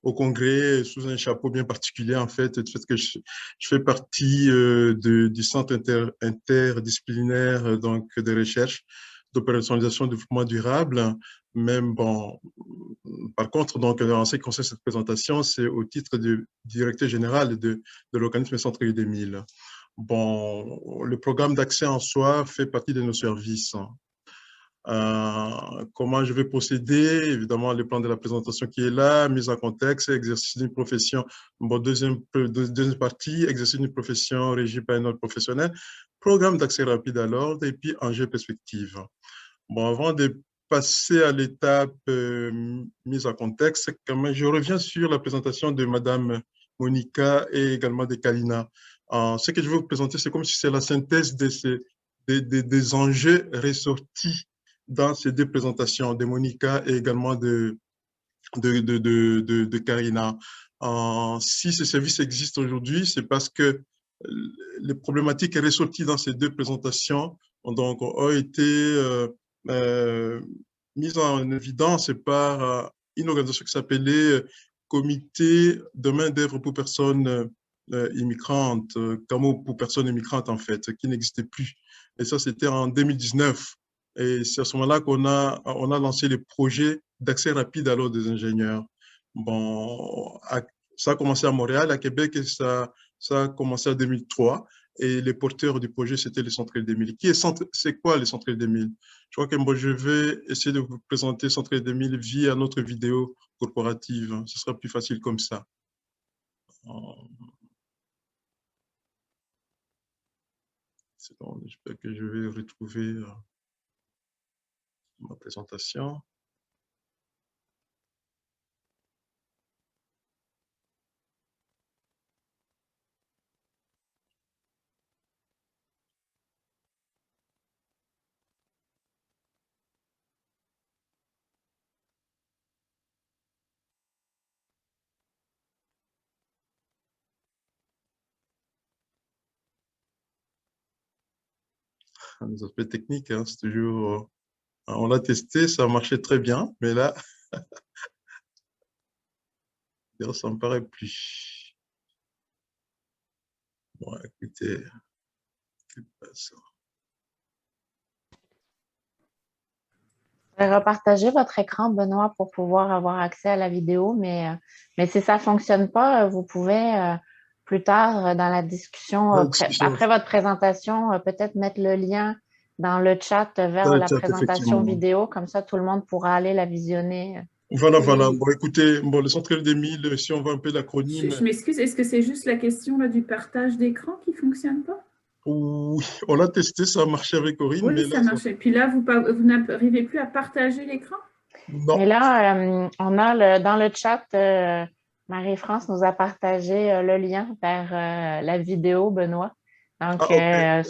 au Congrès sous un chapeau bien particulier, en fait, du fait que je fais partie du centre interdisciplinaire donc, de recherche d'opérationnalisation du développement durable. Même, bon, par contre, donc, en ce qui concerne cette présentation, c'est au titre du directeur général de l'organisme Centre 2000. Bon, le programme d'accès en soi fait partie de nos services. Comment je vais procéder? Évidemment, le plan de la présentation qui est là, mise en contexte, exercice d'une profession. Bon, deuxième partie, exercice d'une profession régie par un ordre professionnel, programme d'accès rapide à l'ordre et puis enjeux perspectives. Bon, avant de passer à l'étape mise en contexte, quand même, je reviens sur la présentation de Madame Monica et également de Kalina. Ce que je vais vous présenter, c'est comme si c'est la synthèse des enjeux ressortis dans ces deux présentations de Monica et également de Karina. Si ce service existe aujourd'hui, c'est parce que les problématiques ressorties dans ces deux présentations donc, ont été mises en évidence par une organisation qui s'appelait Comité de main d'œuvre pour personnes immigrantes, CAMO pour personnes immigrantes en fait, qui n'existait plus. Et ça, c'était en 2019. Et c'est à ce moment-là qu'on a lancé le projet d'accès rapide à l'ordre des ingénieurs. Bon, ça a commencé à Montréal, à Québec, et ça a commencé en 2003. Et les porteurs du projet, c'était les Centrales 2000. C'est quoi les Centrales 2000? Je crois que moi, je vais essayer de vous présenter Centrales 2000 via notre vidéo corporative. Ce sera plus facile comme ça. C'est bon, j'espère que je vais retrouver ma présentation. Les aspects techniques, hein, c'est toujours... on l'a testé, ça marchait très bien, mais là, ça ne me paraît plus. Bon, écoutez, repartager votre écran, Benoît, pour pouvoir avoir accès à la vidéo, mais si ça ne fonctionne pas, vous pouvez plus tard dans la discussion, après votre présentation, peut-être mettre le lien dans le chat vers la présentation vidéo, comme ça tout le monde pourra aller la visionner. Voilà. Bon, écoutez, bon, le Centre 2000, si on voit un peu l'acronyme... Je m'excuse, est-ce que c'est juste la question là, du partage d'écran qui ne fonctionne pas? Oui, on l'a testé, ça a marché avec Corinne. Oui, mais ça marchait. Puis là, vous n'arrivez plus à partager l'écran? Non. Mais là, on a dans le chat, Marie-France nous a partagé le lien vers la vidéo, Benoît. Donc, okay.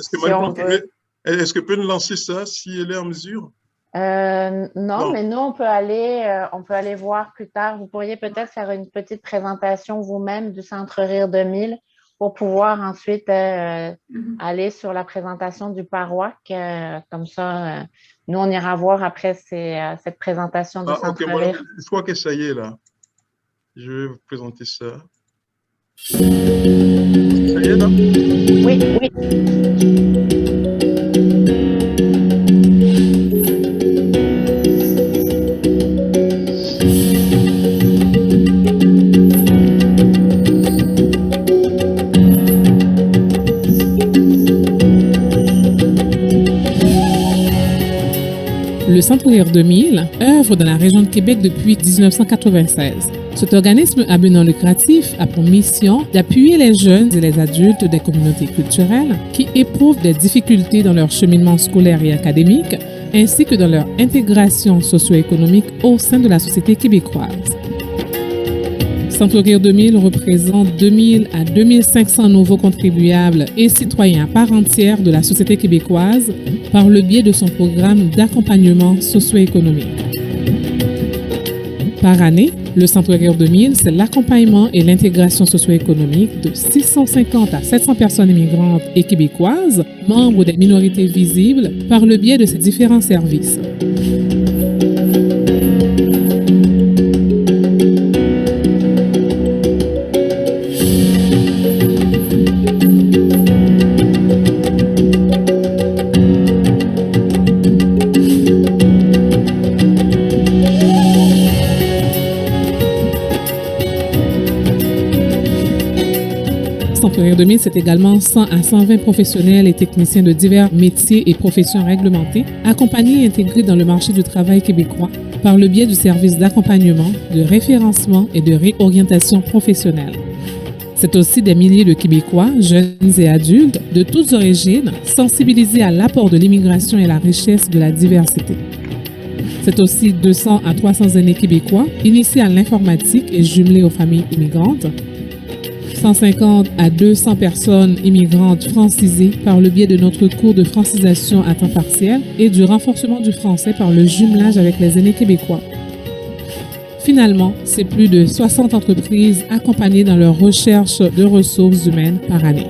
Est-ce que peut nous lancer ça si elle est en mesure? Non, mais nous, on peut aller voir plus tard. Vous pourriez peut-être faire une petite présentation vous-même du Centre Rire 2000 pour pouvoir ensuite aller sur la présentation du PARWAC. Comme ça, nous, on ira voir après cette présentation du Centre Rire. Voilà. Je crois que ça y est, là. Je vais vous présenter ça. Ça y est, là? Oui. Le Centre Rire 2000 œuvre dans la région de Québec depuis 1996. Cet organisme à but non lucratif a pour mission d'appuyer les jeunes et les adultes des communautés culturelles qui éprouvent des difficultés dans leur cheminement scolaire et académique, ainsi que dans leur intégration socio-économique au sein de la société québécoise. Centre Rire 2000 représente 2000 à 2500 nouveaux contribuables et citoyens à part entière de la société québécoise par le biais de son programme d'accompagnement socio-économique. Par année, le Centre Rire 2000, c'est l'accompagnement et l'intégration socio-économique de 650 à 700 personnes immigrantes et québécoises, membres des minorités visibles, par le biais de ses différents services. Centre-Rire 2000, c'est également 100 à 120 professionnels et techniciens de divers métiers et professions réglementées, accompagnés et intégrés dans le marché du travail québécois par le biais du service d'accompagnement, de référencement et de réorientation professionnelle. C'est aussi des milliers de Québécois, jeunes et adultes, de toutes origines, sensibilisés à l'apport de l'immigration et la richesse de la diversité. C'est aussi 200 à 300 aînés québécois initiés à l'informatique et jumelés aux familles immigrantes. 150 à 200 personnes immigrantes francisées par le biais de notre cours de francisation à temps partiel et du renforcement du français par le jumelage avec les aînés québécois. Finalement, c'est plus de 60 entreprises accompagnées dans leur recherche de ressources humaines par année.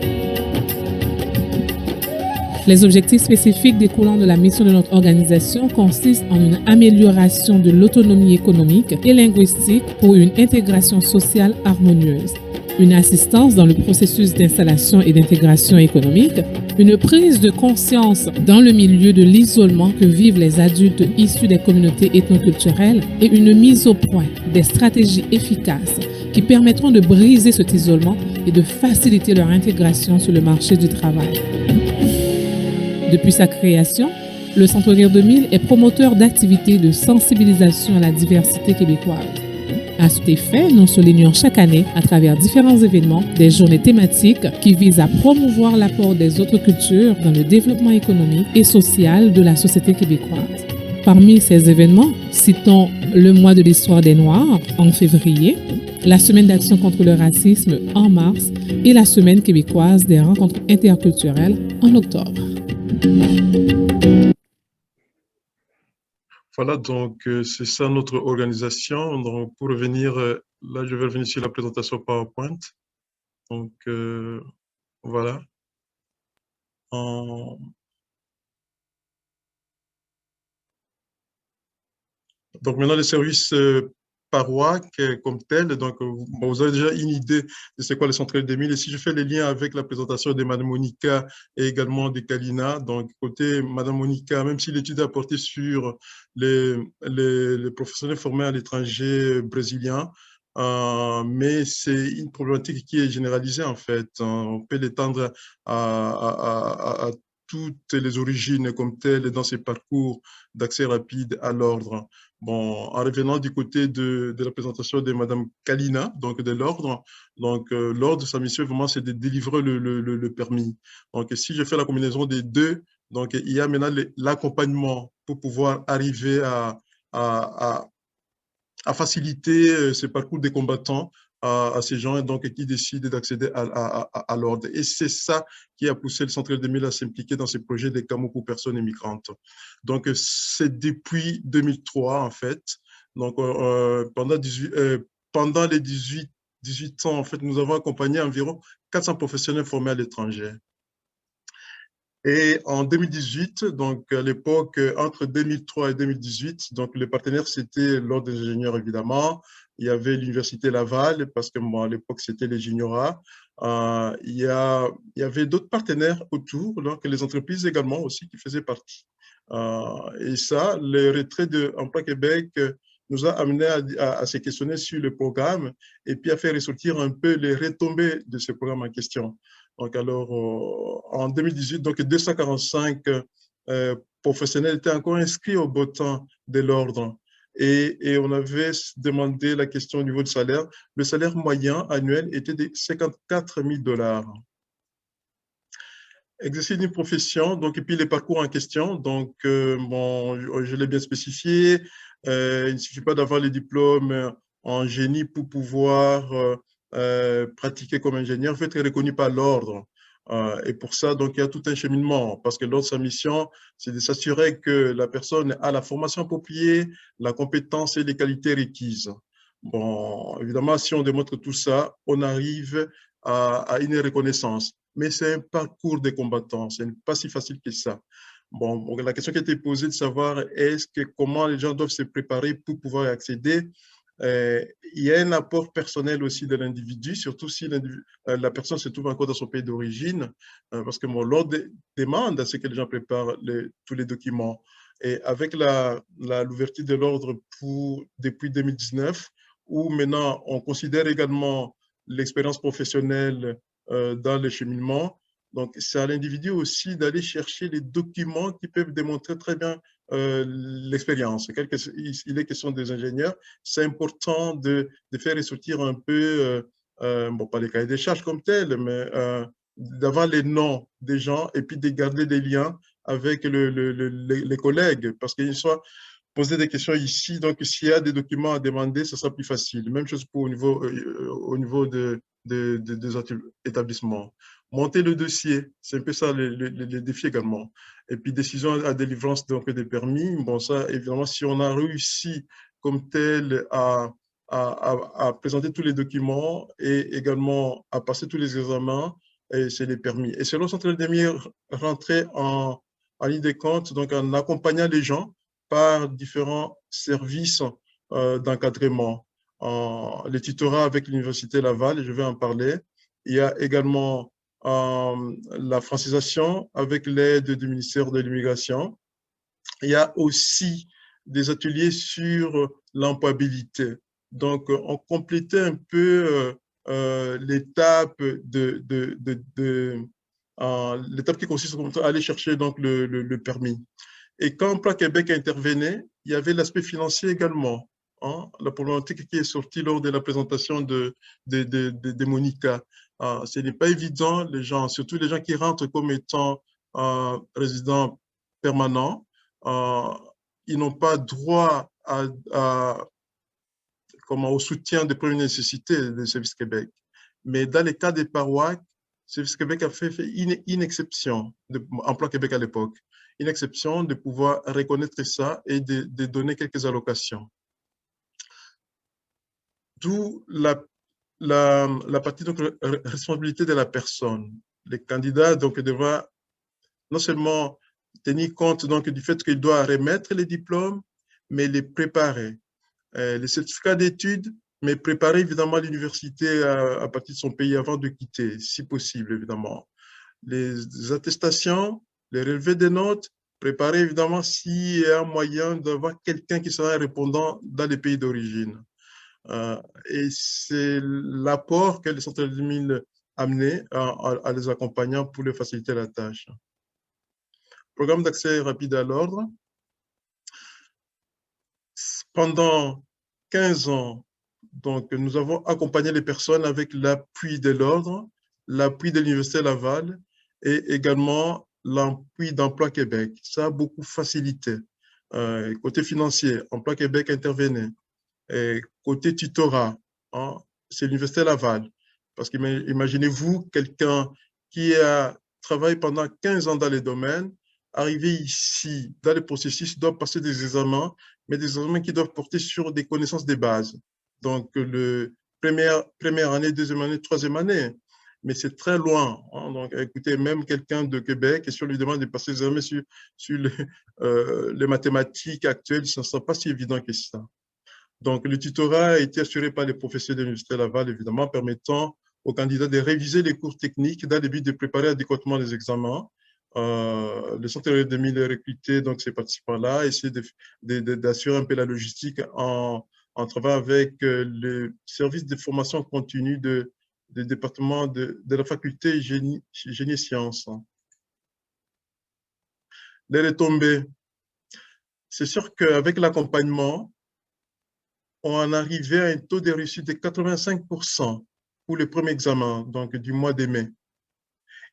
Les objectifs spécifiques découlant de la mission de notre organisation consistent en une amélioration de l'autonomie économique et linguistique pour une intégration sociale harmonieuse, une assistance dans le processus d'installation et d'intégration économique, une prise de conscience dans le milieu de l'isolement que vivent les adultes issus des communautés ethnoculturelles et une mise au point des stratégies efficaces qui permettront de briser cet isolement et de faciliter leur intégration sur le marché du travail. Depuis sa création, le Centre-Rire 2000 est promoteur d'activités de sensibilisation à la diversité québécoise. À cet effet, nous soulignons chaque année, à travers différents événements, des journées thématiques qui visent à promouvoir l'apport des autres cultures dans le développement économique et social de la société québécoise. Parmi ces événements, citons le mois de l'histoire des Noirs en février, la semaine d'action contre le racisme en mars et la semaine québécoise des rencontres interculturelles en octobre. Voilà, donc c'est ça notre organisation. Donc, pour revenir, là, je vais revenir sur la présentation PowerPoint. Donc, voilà. Donc, maintenant, les services parois comme tel. Donc, vous avez déjà une idée de c'est quoi le Centre-Rire 2000. Et si je fais les liens avec la présentation de Mme Monica et également de Kalina, donc côté Mme Monica, même si l'étude a porté sur les professionnels formés à l'étranger brésiliens, mais c'est une problématique qui est généralisée en fait. On peut l'étendre à toutes les origines comme telles dans ces parcours d'accès rapide à l'ordre. Bon, en revenant du côté de la présentation de Mme Kalina, donc de l'ordre, donc l'ordre, sa mission vraiment, c'est de délivrer le permis. Donc, si je fais la combinaison des deux, donc il y a maintenant l'accompagnement pour pouvoir arriver à faciliter ce parcours des combattants à ces gens donc, qui décident d'accéder à l'ordre. Et c'est ça qui a poussé le Centre-Rire 2000 à s'impliquer dans ces projets des camos pour personnes immigrantes. Donc, c'est depuis 2003, en fait. Donc, pendant les 18 ans, en fait, nous avons accompagné environ 400 professionnels formés à l'étranger. Et en 2018, donc à l'époque, entre 2003 et 2018, donc les partenaires, c'était l'Ordre des ingénieurs, évidemment. Il y avait l'Université Laval, parce que moi, à l'époque, c'était les Juniorats. Il y avait d'autres partenaires autour, donc les entreprises également aussi qui faisaient partie. Et ça, le retrait de Emploi Québec nous a amené à se questionner sur le programme et puis à faire ressortir un peu les retombées de ce programme en question. Donc, alors, en 2018, donc 245 professionnels étaient encore inscrits au bottin de l'ordre. Et on avait demandé la question au niveau du salaire. Le salaire moyen annuel était de 54 000 $. Exercice d'une profession, donc, et puis les parcours en question. Donc, bon, je l'ai bien spécifié. Il ne suffit pas d'avoir les diplômes en génie pour pouvoir pratiquer comme ingénieur. Il faut être reconnu par l'ordre. Et pour ça, donc, il y a tout un cheminement, parce que l'ordre, sa mission, c'est de s'assurer que la personne a la formation appropriée, la compétence et les qualités requises. Bon, évidemment, si on démontre tout ça, on arrive à une reconnaissance. Mais c'est un parcours de combattants, ce n'est pas si facile que ça. Bon, la question qui a été posée de savoir comment les gens doivent se préparer pour pouvoir y accéder. Il y a un apport personnel aussi de l'individu, surtout si la personne se trouve encore dans son pays d'origine, parce que l'ordre demande à ce que les gens préparent tous les documents. Et avec l'ouverture de l'ordre depuis 2019, où maintenant on considère également l'expérience professionnelle dans le cheminement. Donc, c'est à l'individu aussi d'aller chercher les documents qui peuvent démontrer très bien l'expérience. Il est question des ingénieurs, c'est important de faire ressortir un peu, bon, pas les cahiers des charges comme tels, mais d'avoir les noms des gens et puis de garder des liens avec les collègues, parce qu'ils soient poser des questions ici. Donc, s'il y a des documents à demander, ce sera plus facile. Même chose pour au niveau des établissements. Monter le dossier, c'est un peu ça les défis également. Et puis, décision à délivrance donc, des permis. Bon, ça, évidemment, si on a réussi comme tel à présenter tous les documents et également à passer tous les examens, c'est les permis. Et c'est lorsqu'on est rentrer en ligne de compte, donc en accompagnant les gens par différents services d'encadrement. Les tutorats avec l'Université Laval, je vais en parler. Il y a également la francisation avec l'aide du ministère de l'Immigration. Il y a aussi des ateliers sur l'employabilité. Donc, on complétait un peu l'étape l'étape qui consiste à aller chercher donc, le permis. Et quand Emploi Québec intervenait, il y avait l'aspect financier également. Hein, la problématique qui est sortie lors de la présentation de Monica. Ce n'est pas évident, les gens, surtout les gens qui rentrent comme étant résidents permanents, ils n'ont pas droit au soutien de première nécessité de Service Québec. Mais dans les cas des parois, Service Québec a fait une exception, Emploi Québec à l'époque, une exception de pouvoir reconnaître ça et de donner quelques allocations. D'où la partie donc, responsabilité de la personne. Les candidats donc, devront non seulement tenir compte donc, du fait qu'il doit remettre les diplômes, mais les préparer. Les certificats d'études, mais préparer évidemment l'université à partir de son pays avant de quitter, si possible évidemment. Les attestations, les relevés des notes, préparer évidemment s'il y a un moyen d'avoir quelqu'un qui sera répondant dans les pays d'origine. Et c'est l'apport que les centres de 2000 amenaient à les accompagnants pour leur faciliter la tâche. Programme d'accès rapide à l'ordre. Pendant 15 ans, donc, nous avons accompagné les personnes avec l'appui de l'ordre, l'appui de l'Université Laval et également l'appui d'Emploi Québec. Ça a beaucoup facilité. Côté financier, Emploi Québec intervenait. Et côté tutorat, hein, c'est l'Université Laval. Parce qu'imaginez-vous quelqu'un qui a travaillé pendant 15 ans dans les domaines, arriver ici, dans le processus, doit passer des examens, mais des examens qui doivent porter sur des connaissances de base. Donc, première année, deuxième année, troisième année. Mais c'est très loin. Hein. Donc, écoutez, même quelqu'un de Québec, et si on lui demande de passer des examens sur les mathématiques actuelles, ce ne sera pas si évident que ça. Donc, le tutorat a été assuré par les professeurs de l'Université Laval, évidemment, permettant aux candidats de réviser les cours techniques dans le but de préparer adéquatement les examens. Le Centre de 2000 est recruté donc, ces participants-là, essayer d'assurer un peu la logistique en travaillant avec le service de formation continue du département de la faculté génie et sciences. Les retombées. C'est sûr qu'avec l'accompagnement, on en arrivait à un taux de réussite de 85% pour le premier examen, donc du mois de mai,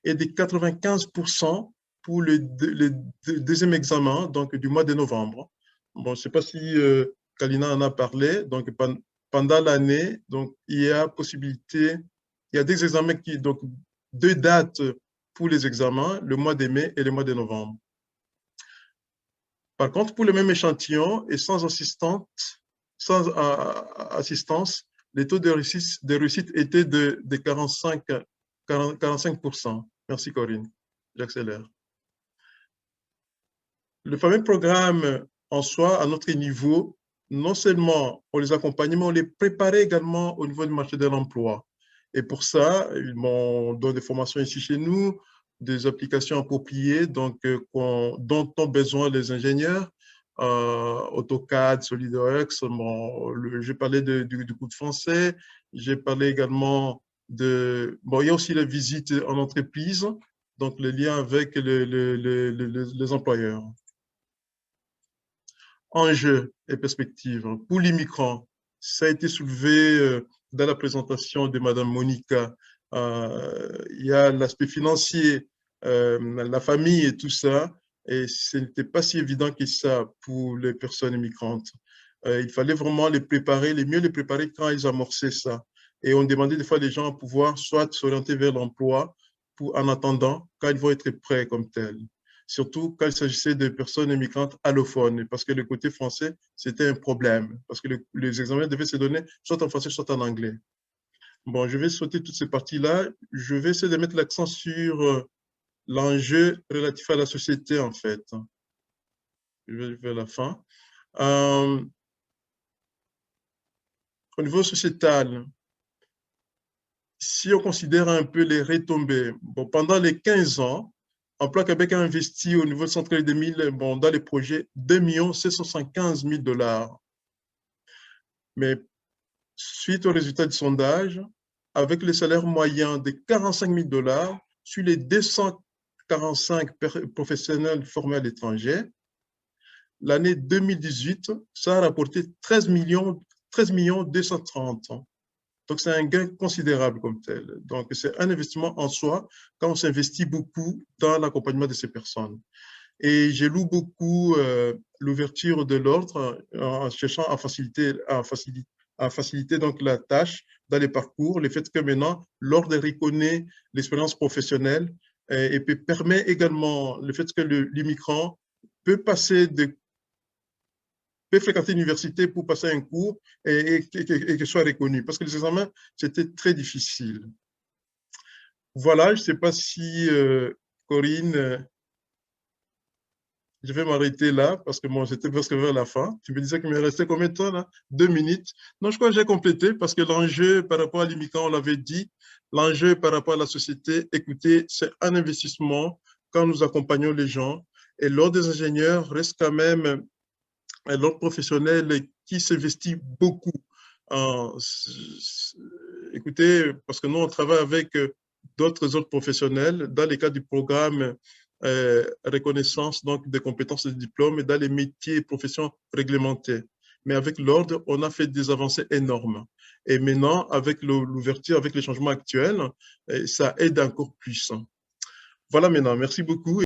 et de 95% pour le deuxième examen, donc du mois de novembre. Bon, je ne sais pas si Kalina en a parlé, donc pendant l'année, donc il y a possibilité, il y a des examens donc 2 dates pour les examens, le mois de mai et le mois de novembre. Par contre, pour le même échantillon et sans assistance, les taux de réussite étaient de 45%. Merci Corinne, j'accélère. Le fameux programme en soi, à notre niveau, non seulement on les accompagnait, mais on les préparait également au niveau du marché de l'emploi. Et pour ça, on donne des formations ici chez nous, des applications appropriées donc, dont ont besoin les ingénieurs, AutoCAD, SolidWorks. J'ai parlé du cours de français, j'ai parlé également Bon, il y a aussi la visite en entreprise, donc le lien avec les employeurs. Enjeux et perspectives. Pour les migrants, ça a été soulevé dans la présentation de Madame Monica. Il y a l'aspect financier, la famille et tout ça, et ce n'était pas si évident que ça pour les personnes immigrantes. Il fallait vraiment les préparer, mieux les préparer quand ils amorçaient ça. Et on demandait des fois les gens à pouvoir soit s'orienter vers l'emploi en attendant quand ils vont être prêts comme tels. Surtout quand il s'agissait de personnes immigrantes allophones, parce que le côté français, c'était un problème, parce que les examens devaient se donner soit en français, soit en anglais. Bon, je vais sauter toutes ces parties-là. Je vais essayer de mettre l'accent sur l'enjeu relatif à la société, en fait. Je vais vers la fin. Au niveau sociétal, si on considère un peu les retombées, bon, pendant les 15 ans, Emploi Québec a investi au niveau central de 2000, bon, dans les projets 2 775 000 $. Mais suite au résultat du sondage, avec le salaire moyen de 45 000 $ sur les 245 professionnels formés à l'étranger, l'année 2018, ça a rapporté 13 230 000. Donc, c'est un gain considérable comme tel. Donc, c'est un investissement en soi quand on s'investit beaucoup dans l'accompagnement de ces personnes. Et j'ai lu beaucoup l'ouverture de l'ordre en cherchant à faciliter donc la tâche dans les parcours, le fait que maintenant, l'ordre reconnaît l'expérience professionnelle et permet également le fait que l'immigrant peut fréquenter l'université pour passer un cours et que soit reconnu. Parce que les examens, c'était très difficile. Voilà, je ne sais pas si Corinne, je vais m'arrêter là parce que bon, j'étais presque vers la fin. Tu me disais qu'il me restait combien de temps là? 2 minutes. Non, je crois que j'ai complété parce que l'enjeu par rapport à l'immigrant, on l'avait dit, l'enjeu par rapport à la société, écoutez, c'est un investissement quand nous accompagnons les gens. Et l'ordre des ingénieurs reste quand même l'ordre professionnel qui s'investit beaucoup. Écoutez, parce que nous, on travaille avec d'autres ordres professionnels dans les cas du programme reconnaissance donc, des compétences et des diplômes dans les métiers et professions réglementées. Mais avec l'ordre, on a fait des avancées énormes. Et maintenant, avec l'ouverture, avec les changements actuels, ça aide encore plus. Voilà maintenant. Merci beaucoup.